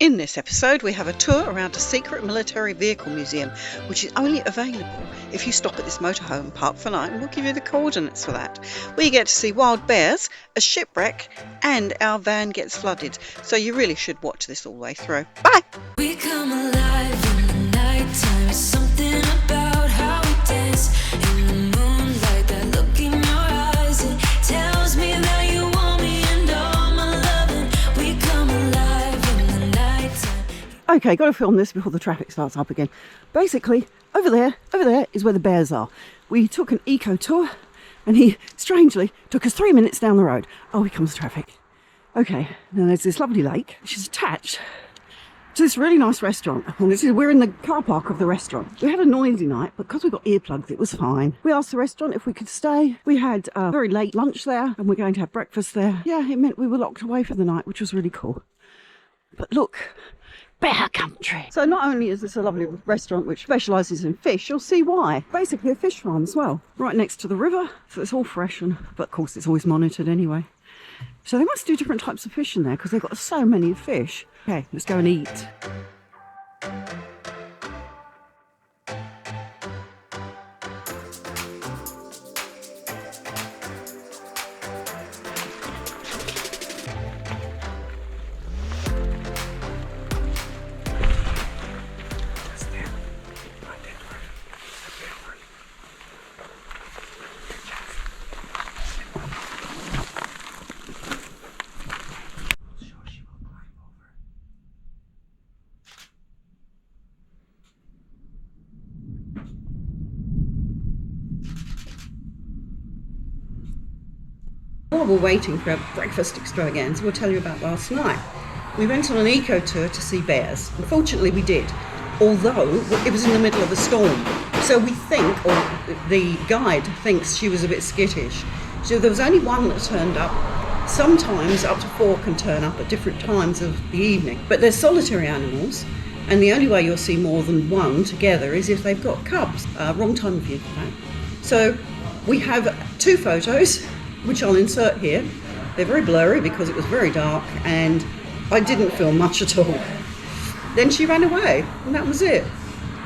In this episode, we have a tour around a secret military vehicle museum, which is only available if you stop at this motorhome Park for Night, and we'll give you the coordinates for that. We get to see wild bears, a shipwreck, and our van gets flooded. So you really should watch this all the way through. Bye! We come alive in the nighttime. Something about how we dance in the moonlight. That look in your eyes, it tells me that you want me and all my loving. We come alive in the nighttime. Okay, got to film this before the traffic starts up again. Basically, over there is where the bears are. We took an eco tour and he, strangely, took us 3 minutes down the road. Oh, here comes traffic. Okay, now there's this lovely lake, which is attached to this really nice restaurant. And we're in the car park of the restaurant. We had a noisy night, but because we got earplugs, it was fine. We asked the restaurant if we could stay. We had a very late lunch there, and we're going to have breakfast there. Yeah, it meant we were locked away for the night, which was really cool. But look, bear country. So not only is this a lovely restaurant which specialises in fish, you'll see why. Basically a fish farm as well, right next to the river, so it's all fresh, but of course it's always monitored anyway. So they must do different types of fish in there because they've got so many fish. Okay, let's go and eat. While we're waiting for our breakfast extravaganza, we'll tell you about last night. We went on an eco tour to see bears. Unfortunately, we did, although it was in the middle of a storm. So we think, or the guide thinks, she was a bit skittish. So there was only one that turned up. Sometimes up to 4 can turn up at different times of the evening. But they're solitary animals, and the only way you'll see more than one together is if they've got cubs. Wrong time of year for that. So we have 2 photos, which I'll insert here. They're very blurry because it was very dark and I didn't film much at all. Then she ran away and that was it.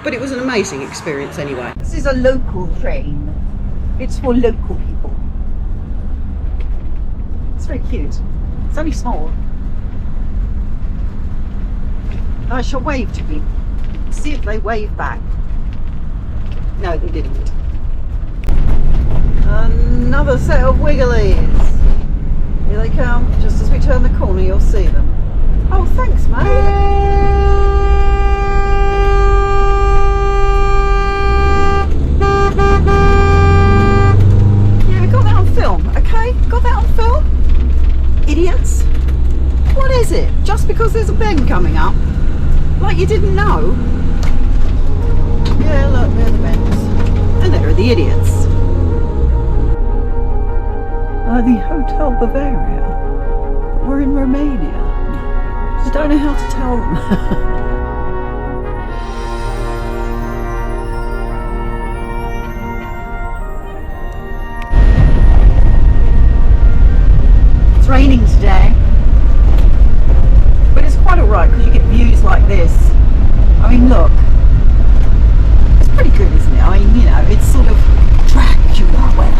But it was an amazing experience anyway. This is a local train. It's for local people. It's very cute. It's only small. I shall wave to you. See if they wave back. No, they didn't. Another set of wigglies. Here they come. Just as we turn the corner, you'll see them. Oh, thanks, mate. Yeah, got that on film, okay? Got that on film? Idiots. What is it? Just because there's a bend coming up? Like you didn't know? Yeah, look, there are the bends. And there are the idiots. The Hotel Bavaria. We're in Romania. I don't know how to tell them. It's raining today, but it's quite alright because you get views like this. I mean, look, it's pretty good, isn't it? I mean, you know, it's sort of Dracula weather.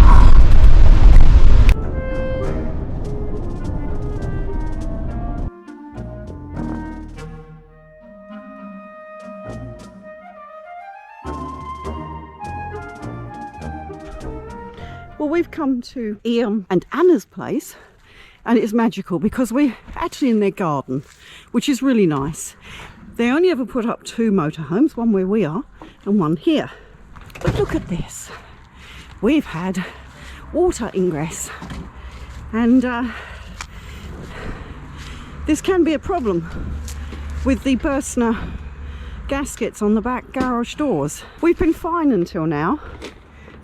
Well, we've come to Ian and Anna's place, and it's magical because we're actually in their garden, which is really nice. They only ever put up 2 motorhomes, one where we are and one here. But look at this. We've had water ingress, and this can be a problem with the Berstner gaskets on the back garage doors. We've been fine until now.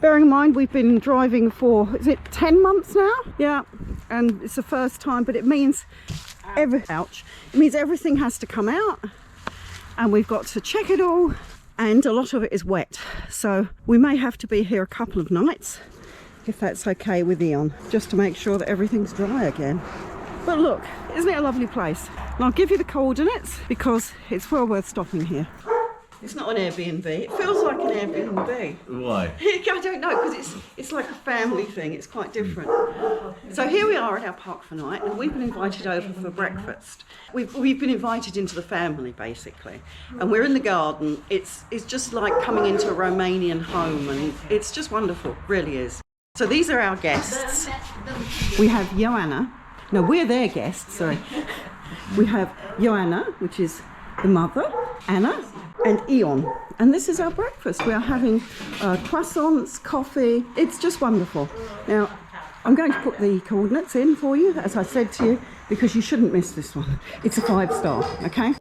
Bearing in mind we've been driving for, is it 10 months now? Yeah, and it's the first time, but it means everything has to come out and we've got to check it all, and a lot of it is wet. So we may have to be here a couple of nights, if that's okay with Ian, just to make sure that everything's dry again. But look, isn't it a lovely place? And I'll give you the coordinates because it's well worth stopping here. It's not an Airbnb. It feels like an Airbnb. Why? I don't know, because it's like a family thing. It's quite different. So here we are at our park for night, and we've been invited over for breakfast. We've been invited into the family, basically, and we're in the garden. It's just like coming into a Romanian home, and it's just wonderful, really is. So these are our guests. We have Joanna. No, we're their guests, sorry. We have Joanna, which is the mother, Anna, and Ion. And this is our breakfast. We are having croissants, coffee. It's just wonderful. Now, I'm going to put the coordinates in for you, as I said to you, because you shouldn't miss this one. It's a 5-star, okay?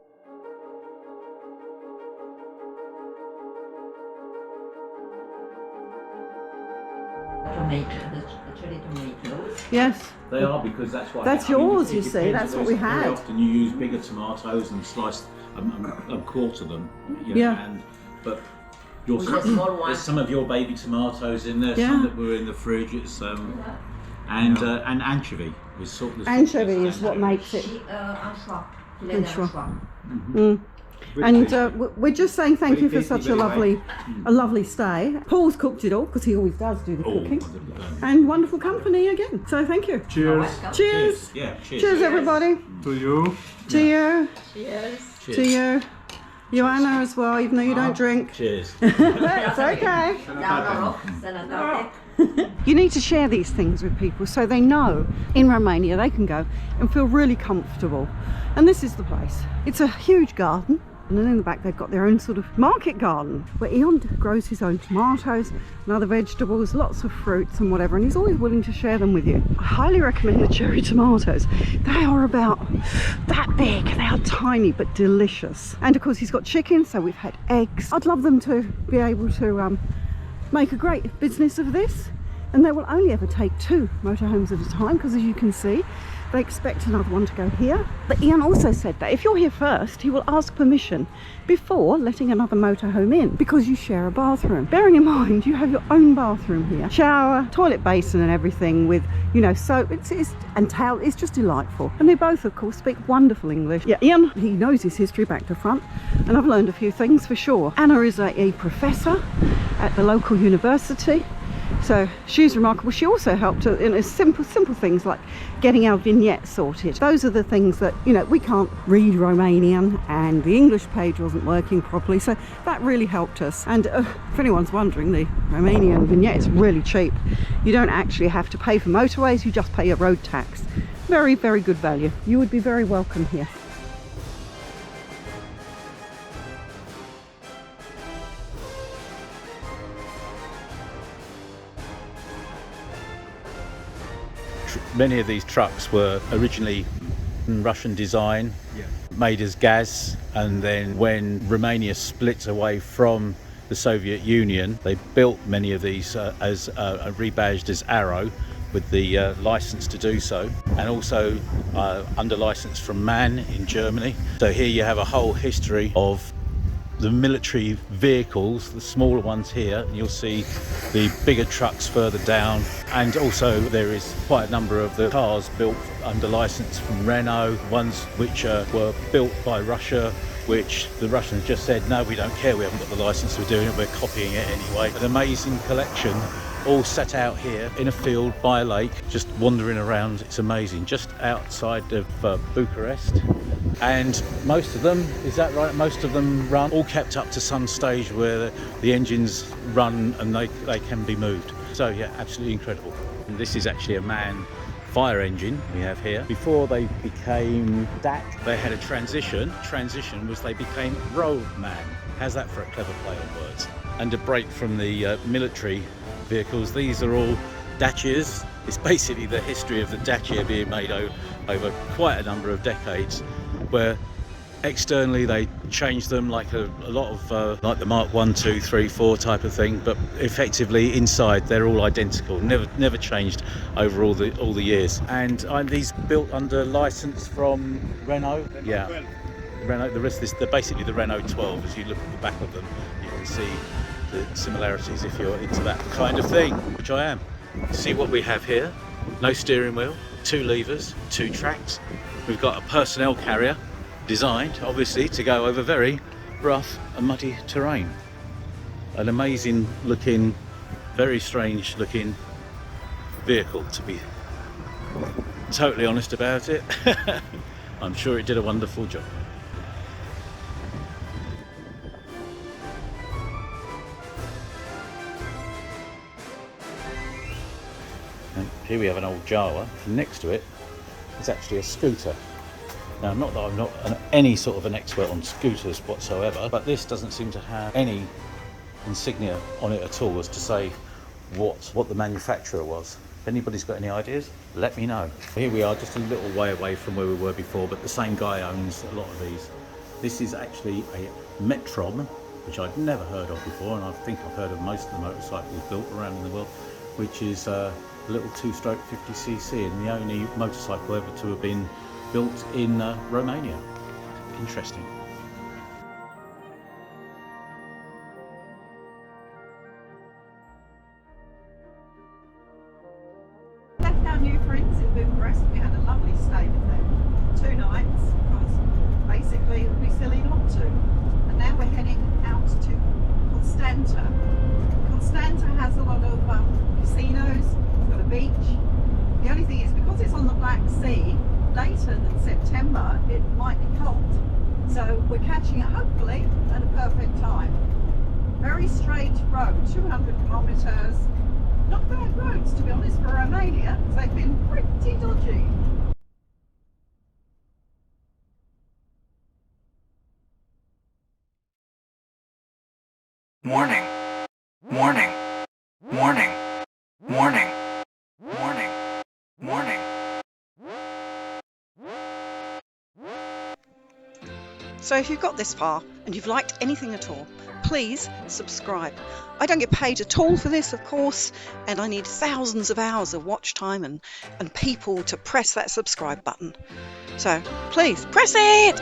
Cherry tomatoes. Yes. They are, because that's what. That's yours, you see. That's what we had. Very often you use bigger tomatoes and slice a quarter them. You know, Yeah. But your, With a small one. there's some of your baby tomatoes in there. Yeah. Some that were in the fridge. It's and anchovy is sort of. Anchovy is what makes it. Anchois. Mm. And we're just saying thank you for such a lovely stay. Paul's cooked it all, because he always does do the cooking. And wonderful company again. So thank you. Cheers Cheers. Yeah. Cheers. Cheers, everybody. to you. To you. Cheers. To you. Joanna as well, even though you don't drink. Cheers. It's okay. You need to share these things with people so they know in Romania they can go and feel really comfortable. And this is the place. It's a huge garden, and then in the back they've got their own sort of market garden where Ion grows his own tomatoes and other vegetables, lots of fruits and whatever, and he's always willing to share them with you. I highly recommend the cherry tomatoes. They are about that big. They are tiny but delicious. And of course he's got chicken, so we've had eggs. I'd love them to be able to make a great business of this, and they will only ever take 2 motorhomes at a time, because as you can see they expect another one to go here. But Ian also said that if you're here first, he will ask permission before letting another motorhome in, because you share a bathroom. Bearing in mind you have your own bathroom here, shower, toilet basin and everything, with, you know, soap and towel. It's just delightful. And they both of course speak wonderful English. Yeah, Ian, he knows his history back to front, and I've learned a few things for sure. Anna is a professor at the local university, so she's remarkable. She also helped in simple things like getting our vignette sorted. Those are the things that, you know, we can't read Romanian, and the English page wasn't working properly, so that really helped us. And if anyone's wondering, the Romanian vignette is really cheap. You don't actually have to pay for motorways, you just pay a road tax. Very, very good value. You would be very welcome here. Many of these trucks were originally Russian design, made as gas, and then when Romania split away from the Soviet Union, they built many of these as rebadged as Arrow, with the license to do so, and also under license from MAN in Germany. So here you have a whole history of the military vehicles, the smaller ones here, and you'll see the bigger trucks further down, and also there is quite a number of the cars built under license from Renault, ones which were built by Russia, which the Russians just said, no, we don't care, we haven't got the license, we're doing it, we're copying it anyway. An amazing collection, all set out here in a field by a lake, just wandering around. It's amazing, just outside of Bucharest. And most of them, is that right? Most of them run, all kept up to some stage where the engines run and they can be moved. So yeah, absolutely incredible. And this is actually a MAN fire engine we have here. Before they became DAC, they had a transition. Transition was they became Roadman. How's that for a clever play on words? And a break from the military vehicles. These are all Dacias. It's basically the history of the Dacia being made over quite a number of decades, where externally they changed them like a lot of like the Mark 1, 2, 3, 4 type of thing, but effectively inside they're all identical, never changed over all the years. And these built under license from Renault. Yeah, Renault. The rest is basically the Renault 12. As you look at the back of them, you can see the similarities if you're into that kind of thing, which I am. See what we have here. No steering wheel, 2 levers, 2 tracks. We've got a personnel carrier designed, obviously, to go over very rough and muddy terrain. An amazing looking, very strange looking vehicle, to be totally honest about it. I'm sure it did a wonderful job. And here we have an old Jawa, and next to it is actually a scooter. Now, not that I'm not any sort of an expert on scooters whatsoever, but this doesn't seem to have any insignia on it at all as to say what the manufacturer was. If anybody's got any ideas, let me know. Here we are, just a little way away from where we were before, but the same guy owns a lot of these. This is actually a Metron, which I'd never heard of before, and I think I've heard of most of the motorcycles built around in the world, which is a little 2-stroke 50cc, and the only motorcycle ever to have been built in Romania. Interesting. Left our new friends in Bucharest. We had a lovely stay with them, 2 nights, because basically it would be silly not to. And now we're heading out to Constanta. Constanta has a lot of casinos, it's got a beach. The only thing is, because it's on the Black Sea, later than September it might be cold. So we're catching it hopefully at a perfect time. Very straight road, 200 kilometres. Not bad roads, to be honest, for Romania. They've been pretty dodgy. Warning. Warning. Warning. Warning. Warning. Warning. So if you've got this far and you've liked anything at all, please subscribe. I don't get paid at all for this, of course, and I need thousands of hours of watch time and people to press that subscribe button. So please press it!